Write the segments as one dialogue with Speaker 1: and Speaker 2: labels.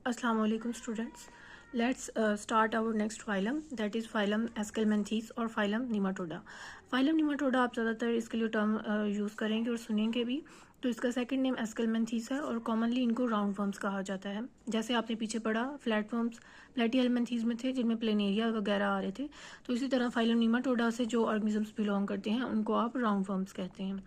Speaker 1: Assalamu alaikum students. Let's start our next phylum, that is phylum Aschelminthes और phylum Nematoda. phylum Nematoda आप ज़्यादातर इसके लिए term use करेंगे और सुनेंगे भी. तो इसका सेकंड नेम Aschelminthes है और कॉमनली इनको राउंड वर्म्स कहा जाता है. जैसे आपने पीछे पढ़ा फ्लैट वर्म्स प्लेटिहेल्मिन्थेस में थे जिनमें प्लेनेरिया वगैरह आ रहे थे, तो इसी तरह phylum Nematoda से जो ऑर्गेनिजम्स बिलोंग करते हैं उनको आप राउंड वर्म्स कहते हैं.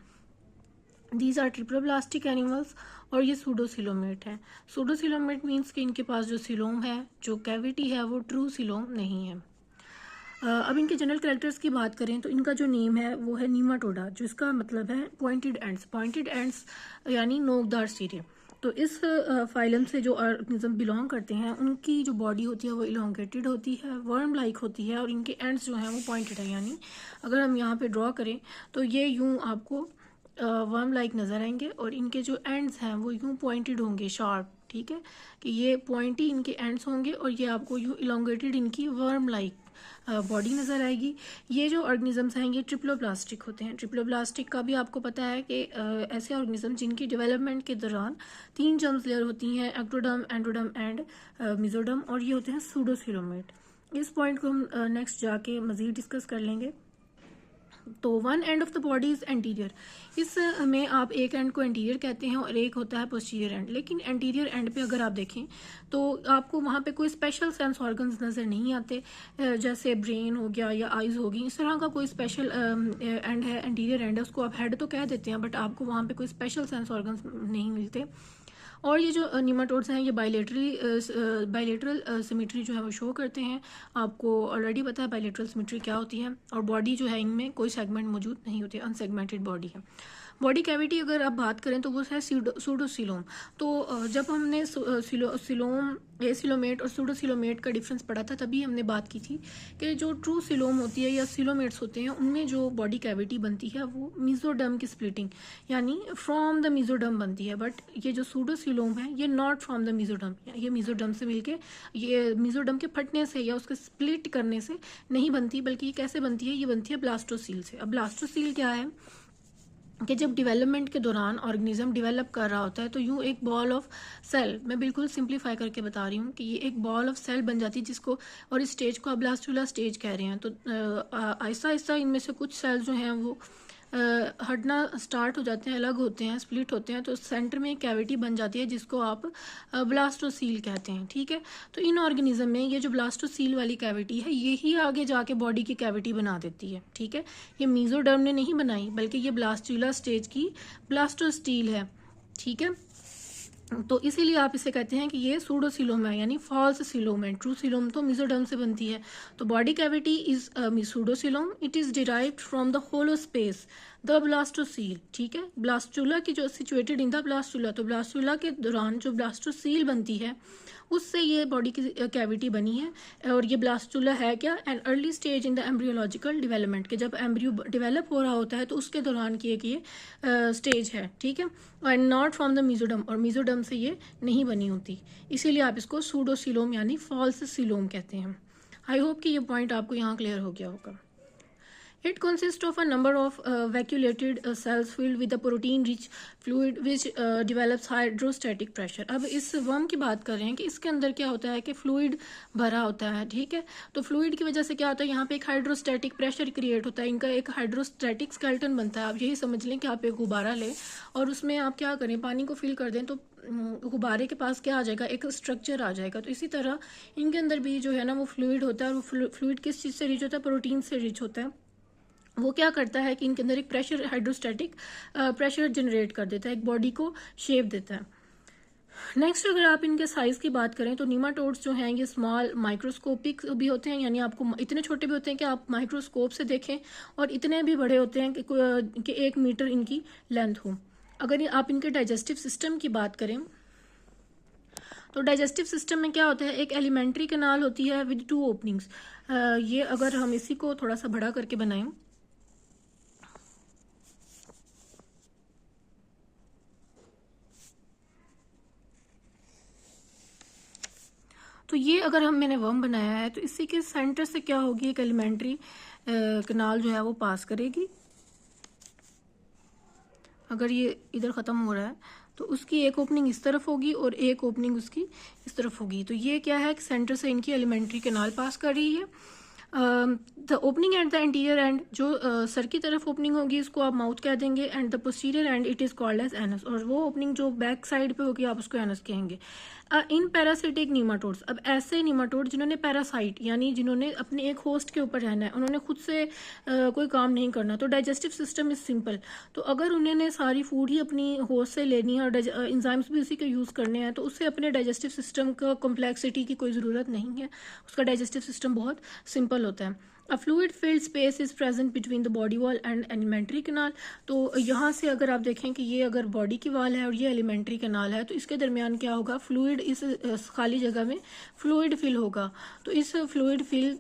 Speaker 1: दीज आर ट्रिप्लोब्लास्टिक एनिमल्स और ये सूडोसिलोमेट है. सूडोसिलोमेट मीन्स कि इनके पास जो सिलोम है, जो कैविटी है, वो ट्रू सिलोम नहीं है. अब इनके जनरल कैरेक्टर्स की बात करें तो इनका जो नेम है वो है नीमाटोडा, जो इसका मतलब है पॉइंटेड एंड्स. पॉइंटेड एंड्स यानी नोकदार सिरे. तो इस फाइलम से जो ऑर्गेनिज्म बिलोंग करते हैं उनकी जो बॉडी होती है वो इलोंगेटेड होती है, वर्म लाइक होती है और इनके एंड्स जो हैं वो पॉइंटेड है. यानी अगर हम यहाँ पे ड्रॉ करें तो ये यूँ आपको वर्म लाइक नज़र आएंगे और इनके जो एंड्स हैं वो यूँ पॉइंटेड होंगे, शार्प. ठीक है कि ये पॉइंटी इनके एंड्स होंगे और ये आपको यूँ इलोंगेटेड इनकी वर्म लाइक बॉडी नज़र आएगी. ये जो ऑर्गेनिजम्स हैं ये ट्रिप्लोब्लास्टिक होते हैं. ट्रिप्लोब्लास्टिक का भी आपको पता है कि ऐसे ऑर्गेनिज्म जिनकी डेवलपमेंट के दौरान 3 जर्म्स लेयर होती हैं, एक्टोडर्म, एंडोडर्म एंड मेसोडर्म, और ये होते हैं सूडोसिलोमेट. इस पॉइंट को हम नेक्स्ट जाके मज़ीद डिस्कस कर लेंगे. तो one end of the body is anterior. इस में आप एक एंड को एंटीरियर कहते हैं और एक होता है पोस्टीरियर एंड. लेकिन एंटीरियर एंड पे अगर आप देखें तो आपको वहाँ पे कोई स्पेशल सेंस ऑर्गन्स नज़र नहीं आते, जैसे ब्रेन हो गया या आइज़ होगी. इस तरह का कोई स्पेशल एंड है, एंटीरियर एंड है, उसको आप हेड तो कह देते हैं बट आपको वहाँ पे कोई स्पेशल सेंस ऑर्गन्स नहीं मिलते. और ये जो निमाटोड्स हैं ये बायलेटरल सिमेट्री जो है वो शो करते हैं. आपको ऑलरेडी पता है बायलेटरल सिमेट्री क्या होती है. और बॉडी जो है इनमें कोई सेगमेंट मौजूद नहीं होते, अनसेगमेंटेड बॉडी है. बॉडी कैविटी अगर आप बात करें तो वो है सूडोसिलोम. तो जब हमने सिलोम, एसिलोमेट और सूडोसिलोमेट का डिफरेंस पढ़ा था तभी हमने बात की थी कि जो ट्रू सिलोम होती है या सिलोमेट्स होते हैं उनमें जो बॉडी कैविटी बनती है वो मेसोडर्म की स्प्लिटिंग यानी फ्रॉम द मेसोडर्म बनती है. बट ये जो सूडोसिलोम है ये नॉट फ्रॉम द मेसोडर्म, ये मेसोडर्म से मिलके, ये मेसोडर्म के फटने से या उसके स्प्लिट करने से नहीं बनती, बल्कि ये कैसे बनती है, ये बनती है ब्लास्टोसील से. अब ब्लास्टोसील क्या है कि जब डेवलपमेंट के दौरान ऑर्गेनिज्म डेवलप कर रहा होता है तो यूँ एक बॉल ऑफ सेल, मैं बिल्कुल सिंप्लीफाई करके बता रही हूँ कि ये एक बॉल ऑफ सेल बन जाती है जिसको, और इस स्टेज को आप ब्लास्टुला स्टेज कह रहे हैं. तो आहिस्ता आहिस्ता इनमें से कुछ सेल्स जो हैं वो हटना स्टार्ट हो जाते हैं, अलग होते हैं, स्प्लिट होते हैं. तो सेंटर में एक कैविटी बन जाती है जिसको आप ब्लास्टोसील कहते हैं. ठीक है, तो इन ऑर्गेनिज्म में ये जो ब्लास्टोसील वाली कैविटी है यही आगे जाके बॉडी की कैविटी बना देती है. ठीक है, ये मेसोडर्म ने नहीं बनाई बल्कि ये ब्लास्टुला स्टेज की ब्लास्टोस्टील है. ठीक है, तो इसीलिए आप इसे कहते हैं कि ये सूडोसिलोम है यानी फॉल्स सिलोम है. ट्रू सिलोम तो मेसोडर्म से बनती है. तो body cavity is pseudocoelom. It is derived from the hollow space the blastocoel. ठीक है, ब्लास्टुला की जो सिचुएटेड इन द ब्लास्टुला, तो ब्लास्टुला के दौरान जो ब्लास्टोसील बनती है उससे ये बॉडी की कैविटी बनी है. और ये ब्लास्टुला है क्या, an early stage in the embryological development, के जब एम्ब्रियो डेवलप हो रहा होता है तो उसके दौरान की एक ये स्टेज है. ठीक है, and not from the mesoderm, और मेसोडर्म से ये नहीं बनी होती. इसीलिए आप इसको सूडोसिलोम यानी फॉल्स सिलोम कहते हैं. आई होप कि ये पॉइंट आपको यहाँ क्लियर हो गया होगा. It consists of a number of vacuolated cells filled with a protein-rich fluid which develops hydrostatic pressure. अब इस वर्म की बात कर रहे हैं कि इसके अंदर क्या होता है कि फ्लूइड भरा होता है. ठीक है, तो फ्लूइड की वजह से क्या होता है, यहाँ पे एक हाइड्रोस्टैटिक प्रेशर क्रिएट होता है, इनका एक हाइड्रोस्टैटिक स्केलेटन बनता है. आप यही समझ लें कि आप एक गुब्बारा लें और उसमें आप क्या करें, पानी को फिल कर दें तो गुब्बारे के पास क्या आ जाएगा, एक स्ट्रक्चर आ जाएगा. तो इसी तरह इनके अंदर भी जो है ना वो फ्लूइड होता है. और वो फ्लूइड किस चीज़ से रिच होता है, प्रोटीन से रिच होता है. वो क्या करता है कि इनके अंदर एक प्रेशर, हाइड्रोस्टैटिक प्रेशर जनरेट कर देता है, एक बॉडी को शेप देता है. नेक्स्ट अगर आप इनके साइज़ की बात करें तो नीमाटोड्स जो हैं ये स्मॉल माइक्रोस्कोपिक भी होते हैं, यानी आपको इतने छोटे भी होते हैं कि आप माइक्रोस्कोप से देखें, और इतने भी बड़े होते हैं कि 1 मीटर इनकी लेंथ हो. अगर आप इनके डाइजेस्टिव सिस्टम की बात करें तो डाइजेस्टिव सिस्टम में क्या होता है, एक एलिमेंट्री कैनाल होती है विद 2 ओपनिंग्स. ये अगर हम इसी को थोड़ा सा बड़ा करके बनाएं तो ये अगर मैंने वर्म बनाया है तो इसी के सेंटर से क्या होगी, एक एलिमेंट्री कैनाल जो है वो पास करेगी. अगर ये इधर ख़त्म हो रहा है तो उसकी एक ओपनिंग इस तरफ होगी और एक ओपनिंग उसकी इस तरफ होगी। तो ये क्या है कि सेंटर से इनकी एलिमेंट्री कैनाल पास कर रही है। The opening at the anterior end, जो सर की तरफ ओपनिंग होगी उसको आप माउथ कह देंगे, and the posterior end it is called as anus, और वो ओपनिंग जो बैक साइड पे होगी आप उसको एनस कहेंगे। इन पैरासिटिक नीमाटोड्स, अब ऐसे नीमाटोड जिन्होंने पैरासाइट यानी जिन्होंने अपने एक होस्ट के ऊपर रहना है, उन्होंने खुद से कोई काम नहीं करना, तो डाइजेस्टिव सिस्टम इज सिंपल। तो अगर उन्होंने सारी फूड ही अपनी होस्ट से लेनी है और इंजाइम्स भी उसी के यूज़ करने हैं, तो उससे अपने डाइजेस्टिव सिस्टम का कॉम्प्लेक्सिटी की कोई ज़रूरत नहीं है, उसका डाइजेस्टिव सिस्टम बहुत सिंपल होता है। अ fluid filled space is present between the body wall and alimentary canal. तो यहाँ से अगर आप देखें कि ये अगर बॉडी की वॉल है और ये एलिमेंट्री कैनाल है, तो इसके दरमियान क्या होगा, फ्लूइड, इस खाली जगह में फ्लूइड फिल होगा। तो इस फ्लूइड फिल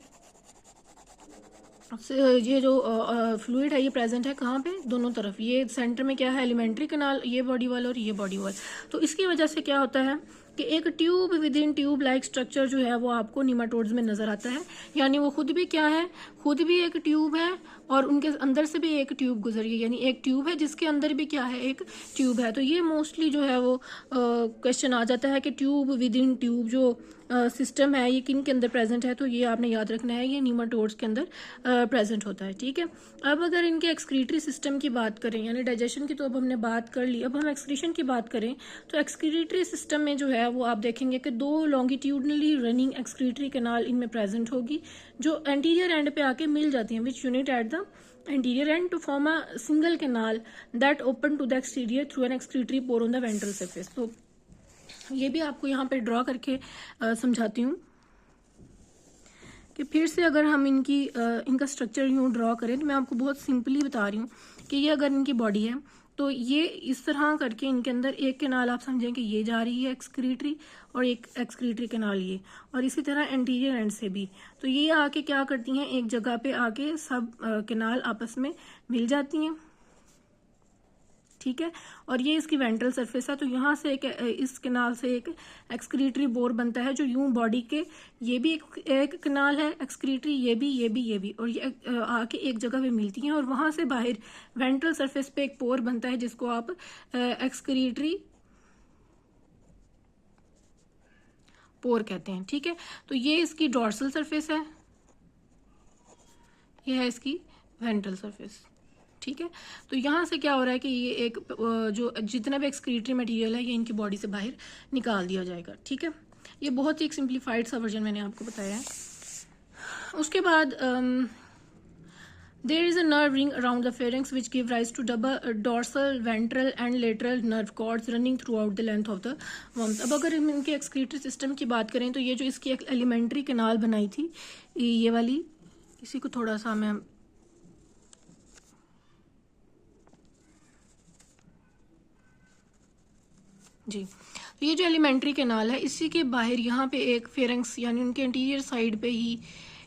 Speaker 1: ये जो फ्लूइड है ये प्रेजेंट है कहाँ पे, दोनों तरफ। ये सेंटर में क्या है, एलिमेंट्री कैनाल, ये बॉडी वॉल और ये बॉडी वॉल। तो इसकी वजह से क्या होता है कि एक tube with in tube like structure जो है वो आपको नीमाटोड्स में नजर आता है, यानी वो खुद भी क्या है, खुद भी एक ट्यूब है और उनके अंदर से भी एक ट्यूब गुजरी है, यानी एक ट्यूब है जिसके अंदर भी क्या है, एक ट्यूब है। तो ये मोस्टली जो है वो क्वेश्चन आ जाता है कि ट्यूब विद इन ट्यूब जो सिस्टम है ये किन के अंदर प्रेजेंट है, तो ये आपने याद रखना है, ये नीमाटोड्स के अंदर प्रेजेंट होता है। ठीक है, अब अगर इनके एक्सक्रीटरी सिस्टम की बात करें, यानी डाइजेशन की तो अब हमने बात कर ली, अब हम एक्सक्रीशन की बात करें, तो एक्सक्रीटरी सिस्टम में जो है वो आप देखेंगे कि दो लॉन्गिट्यूडनली रनिंग एक्सक्रीटरी कैनाल इनमें प्रेजेंट होगी, जो एंटीरियर एंड पे आके मिल जाती हैं, which unit at the anterior end to form a single canal that open to the exterior through an excretory pore on the ventral surface। तो ये भी आपको यहाँ पे ड्रॉ करके समझाती हूँ कि फिर से अगर हम इनका स्ट्रक्चर यूँ ड्रॉ करें, तो मैं आपको बहुत सिंपली बता रही हूँ कि ये अगर इनकी बॉडी है तो ये इस तरह करके इनके अंदर एक कैनाल आप समझें कि ये जा रही है एक्सक्रीटरी, और एक एक्सक्रीटरी कैनाल ये, और इसी तरह एंटीरियर एंड से भी। तो ये आके क्या करती हैं, एक जगह पे आके सब कैनाल आपस में मिल जाती हैं। ठीक है, और ये इसकी वेंट्रल सरफेस है। तो यहाँ से इस कैनाल से एक एक्सक्रीटरी बोर बनता है, जो यूं बॉडी के, ये भी एक कैनाल है एक्सक्रीटरी, ये भी, और ये आके एक जगह पे मिलती हैं, और वहां से बाहर वेंट्रल सरफेस पे एक पोर बनता है जिसको आप एक्सक्रीटरी पोर कहते हैं। ठीक है, तो ये इसकी डॉर्सल सरफेस है, ये है इसकी वेंट्रल सरफेस। ठीक है, तो यहाँ से क्या हो रहा है कि ये एक जो जितना भी एक्सक्रीटरी मटेरियल है ये इनकी बॉडी से बाहर निकाल दिया जाएगा। ठीक है, ये बहुत ही एक सिंप्लीफाइड सा वर्जन मैंने आपको बताया है। उसके बाद there is a nerve ring around the pharynx which give rise to double dorsal, ventral and lateral nerve cords running throughout the length of the worms. अब अगर हम इनके एक्सक्रीटरी सिस्टम की बात करें, तो ये जो इसकी एक एलिमेंट्री कैनाल बनाई थी ये वाली, इसी को थोड़ा सा मैं जी, तो ये जो एलिमेंट्री कैनाल है इसी के बाहर यहाँ पे एक फेरेंक्स यानी उनके इंटीरियर साइड पे ही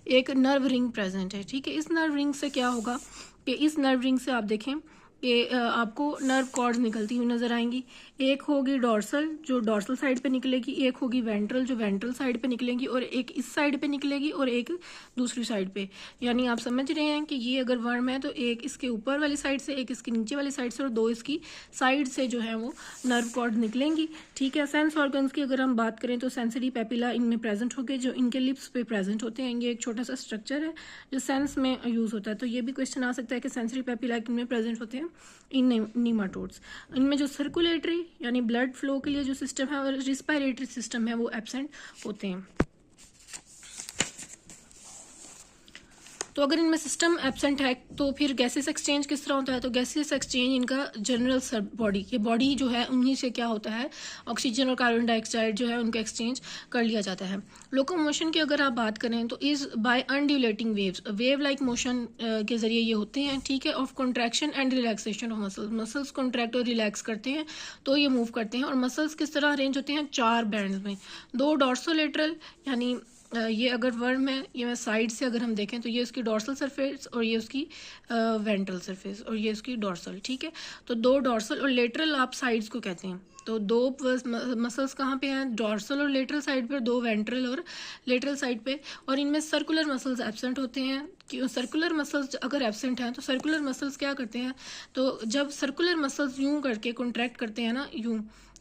Speaker 1: एक नर्व रिंग प्रेजेंट है। ठीक है, इस नर्व रिंग से क्या होगा कि इस नर्व रिंग से आप देखें कि आपको नर्व कॉर्ड्स निकलती हुई नजर आएंगी। एक होगी डॉर्सल जो डॉर्सल साइड पे निकलेगी, एक होगी वेंट्रल जो वेंट्रल साइड पे निकलेगी, और एक इस साइड पे निकलेगी और एक दूसरी साइड पे। यानी आप समझ रहे हैं कि ये अगर वर्म है तो एक इसके ऊपर वाली साइड से, एक इसके नीचे वाली साइड से, और दो इसकी साइड से जो है वो नर्व कॉर्ड निकलेंगी। ठीक है, सेंस ऑर्गन्स की अगर हम बात करें तो सेंसरी पेपिला इनमें प्रेजेंट होंगे जो इनके लिप्स पे प्रेजेंट होते हैं। ये एक छोटा सा स्ट्रक्चर है जो सेंस में यूज होता है। तो ये भी क्वेश्चन आ सकता है कि सेंसरी पेपिला इनमें प्रेजेंट होते हैं इन नीमाटोड्स। इनमें जो सर्कुलेटरी यानी ब्लड फ्लो के लिए जो सिस्टम है और रिस्पायरेटरी सिस्टम है वो एब्सेंट होते हैं। तो अगर इनमें सिस्टम एब्सेंट है तो फिर गैसेस एक्सचेंज किस तरह होता है, तो गैसेस एक्सचेंज इनका जनरल बॉडी, ये बॉडी जो है उन्हीं से क्या होता है, ऑक्सीजन और कार्बन डाइऑक्साइड जो है उनका एक्सचेंज कर लिया जाता है। लोकोमोशन की अगर आप बात करें तो is by undulating waves, wave like motion के जरिए ये होते हैं। ठीक है, of contraction and relaxation of muscles, muscles contract और रिलैक्स करते हैं तो ये मूव करते हैं। और मसल्स किस तरह अरेंज होते हैं, 4 बैंड्स में, 2 डॉर्सोलेटरल यानी ये अगर वर्म है, ये मैं साइड से अगर हम देखें तो ये उसकी डॉर्सल सरफेस और ये उसकी वेंट्रल सरफेस और ये उसकी डॉर्सल, ठीक है। तो दो डॉर्सल और लेटरल आप साइड्स को कहते हैं। तो दो मसल्स कहाँ पे हैं, डॉर्सल और लेटरल साइड पर, दो वेंट्रल और लेटरल साइड पे, और इनमें सर्कुलर मसल्स एब्सेंट होते हैं। क्यों सर्कुलर मसल्स अगर एब्सेंट हैं तो सर्कुलर मसल्स क्या करते हैं, तो जब सर्कुलर मसल्स यूं करके कॉन्ट्रैक्ट करते हैं ना यूं,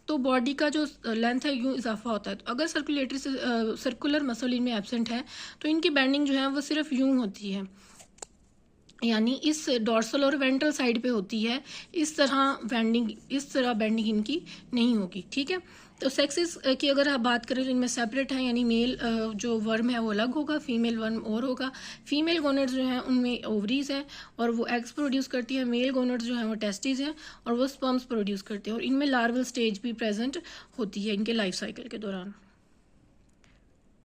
Speaker 1: तो बॉडी का जो लेंथ है यूं इजाफा होता है। तो अगर सर्कुलर मसल इनमें एब्सेंट है तो इनकी बेंडिंग जो है वो सिर्फ यूं होती है, यानी इस डॉर्सल और वेंट्रल साइड पे होती है। इस तरह बेंडिंग इनकी नहीं होगी, ठीक है। तो सेक्सेस की अगर आप बात करें तो इनमें सेपरेट है, यानी मेल जो वर्म है वो अलग होगा, फीमेल वर्म और होगा। फीमेल गोनेड्स जो हैं उनमें ओवरीज हैं और वो एग्स प्रोड्यूस करती है। मेल गोनेड्स जो हैं वो टेस्टिस हैं और वो स्पर्म्स प्रोड्यूस करते हैं। और इनमें लार्वल स्टेज भी प्रेजेंट होती है इनके लाइफ साइकिल के दौरान।